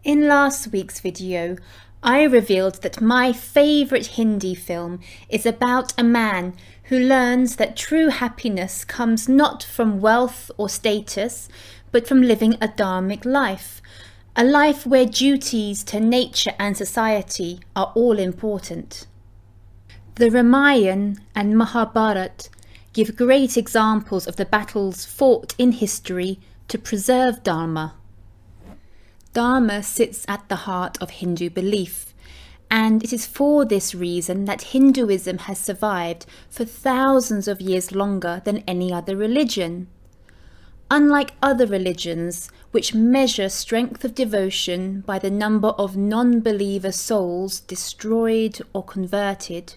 In last week's video, I revealed that my favourite Hindi film is about a man who learns that true happiness comes not from wealth or status, but from living a dharmic life, a life where duties to nature and society are all important. The Ramayana and Mahabharata give great examples of the battles fought in history to preserve Dharma. Dharma sits at the heart of Hindu belief, and it is for this reason that Hinduism has survived for thousands of years longer than any other religion. Unlike other religions, which measure strength of devotion by the number of non-believer souls destroyed or converted,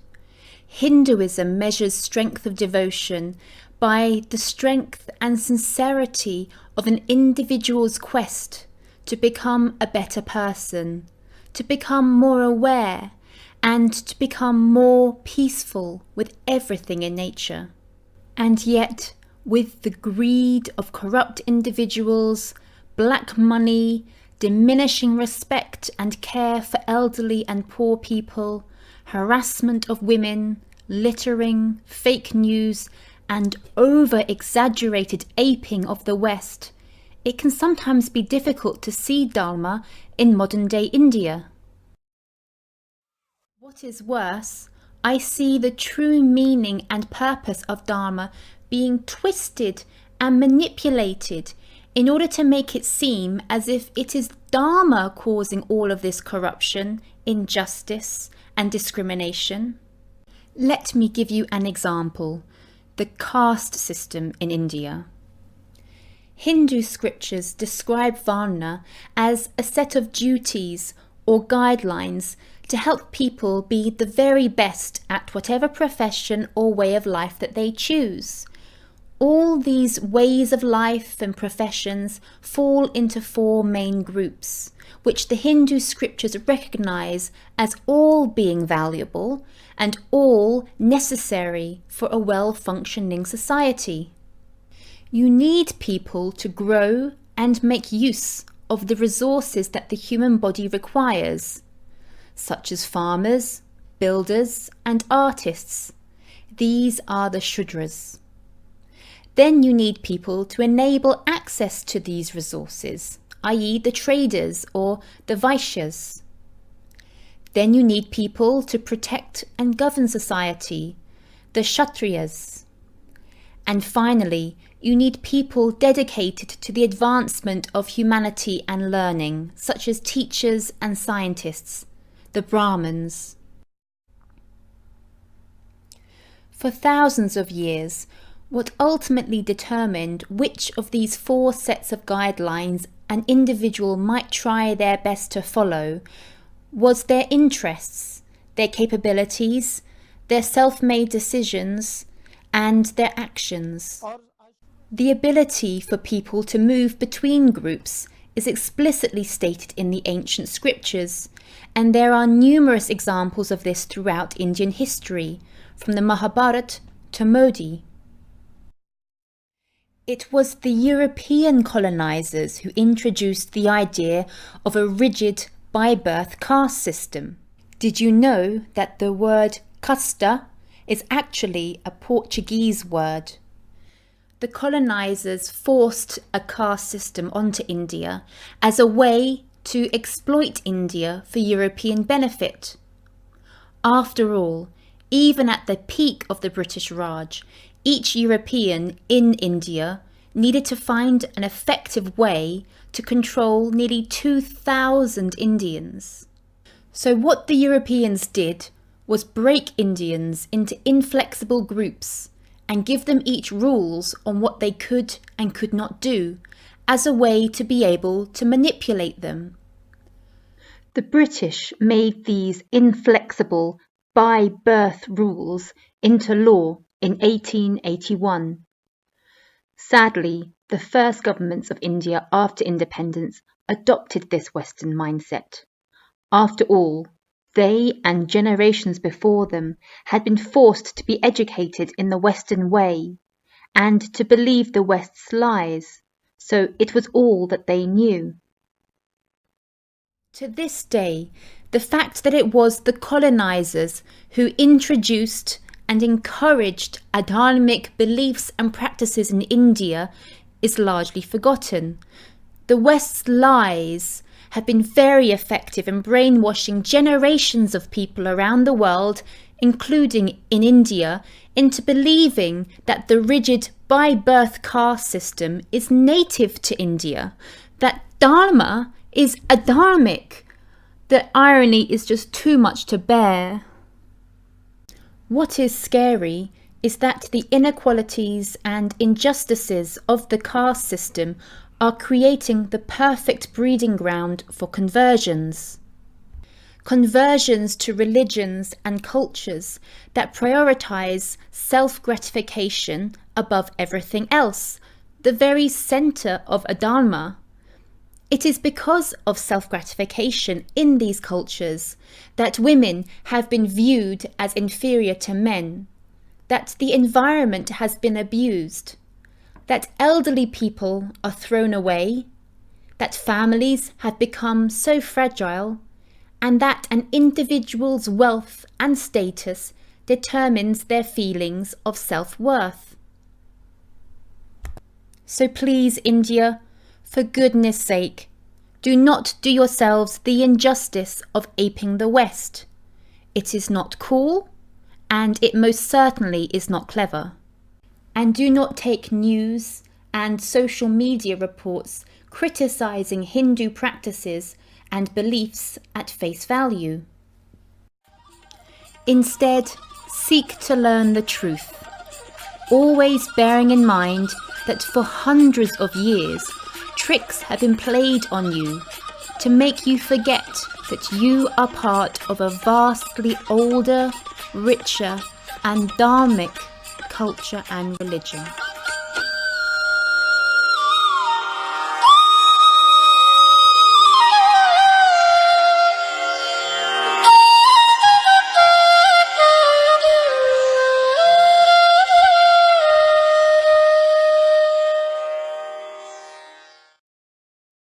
Hinduism measures strength of devotion by the strength and sincerity of an individual's quest to become a better person, to become more aware, and to become more peaceful with everything in nature. And yet, with the greed of corrupt individuals, black money, diminishing respect and care for elderly and poor people, harassment of women, littering, fake news, and over-exaggerated aping of the West, it can sometimes be difficult to see Dharma in modern-day India. What is worse, I see the true meaning and purpose of Dharma being twisted and manipulated in order to make it seem as if it is Dharma causing all of this corruption, injustice, and discrimination. Let me give you an example: the caste system in India. Hindu scriptures describe Varna as a set of duties or guidelines to help people be the very best at whatever profession or way of life that they choose. All these ways of life and professions fall into four main groups, which the Hindu scriptures recognize as all being valuable and all necessary for a well-functioning society. You need people to grow and make use of the resources that the human body requires, such as farmers, builders, and artists. These are the Shudras. Then you need people to enable access to these resources, i.e. the traders or the Vaishyas. Then you need people to protect and govern society, the Kshatriyas. And finally, you need people dedicated to the advancement of humanity and learning, such as teachers and scientists, the Brahmins. For thousands of years, what ultimately determined which of these four sets of guidelines an individual might try their best to follow was their interests, their capabilities, their self-made decisions, and their actions. The ability for people to move between groups is explicitly stated in the ancient scriptures, and there are numerous examples of this throughout Indian history, from the Mahabharata to Modi. It was the European colonizers who introduced the idea of a rigid by-birth caste system. Did you know that the word Caste is actually a Portuguese word? The colonizers forced a caste system onto India as a way to exploit India for European benefit. After all, even at the peak of the British Raj, each European in India needed to find an effective way to control nearly 2,000 Indians. So what the Europeans did was break Indians into inflexible groups and give them each rules on what they could and could not do, as a way to be able to manipulate them. The British made these inflexible by-birth rules into law in 1881. Sadly, the first governments of India after independence adopted this Western mindset. After all, they and generations before them had been forced to be educated in the Western way and to believe the West's lies, so it was all that they knew. To this day, the fact that it was the colonizers who introduced and encouraged adharmic beliefs and practices in India is largely forgotten. The West's lies have been very effective in brainwashing generations of people around the world, including in India, into believing that the rigid by-birth caste system is native to India, that Dharma is adharmic. The irony is just too much to bear. What is scary is that the inequalities and injustices of the caste system are creating the perfect breeding ground for conversions. Conversions to religions and cultures that prioritize self-gratification above everything else, the very center of adharma. It is because of self-gratification in these cultures that women have been viewed as inferior to men, that the environment has been abused, that elderly people are thrown away, that families have become so fragile, and that an individual's wealth and status determines their feelings of self-worth. So please, India, for goodness sake, do not do yourselves the injustice of aping the West. It is not cool, and it most certainly is not clever. And do not take news and social media reports criticizing Hindu practices and beliefs at face value. Instead, seek to learn the truth, always bearing in mind that for hundreds of years, tricks have been played on you to make you forget that you are part of a vastly older, richer, and dharmic culture and religion.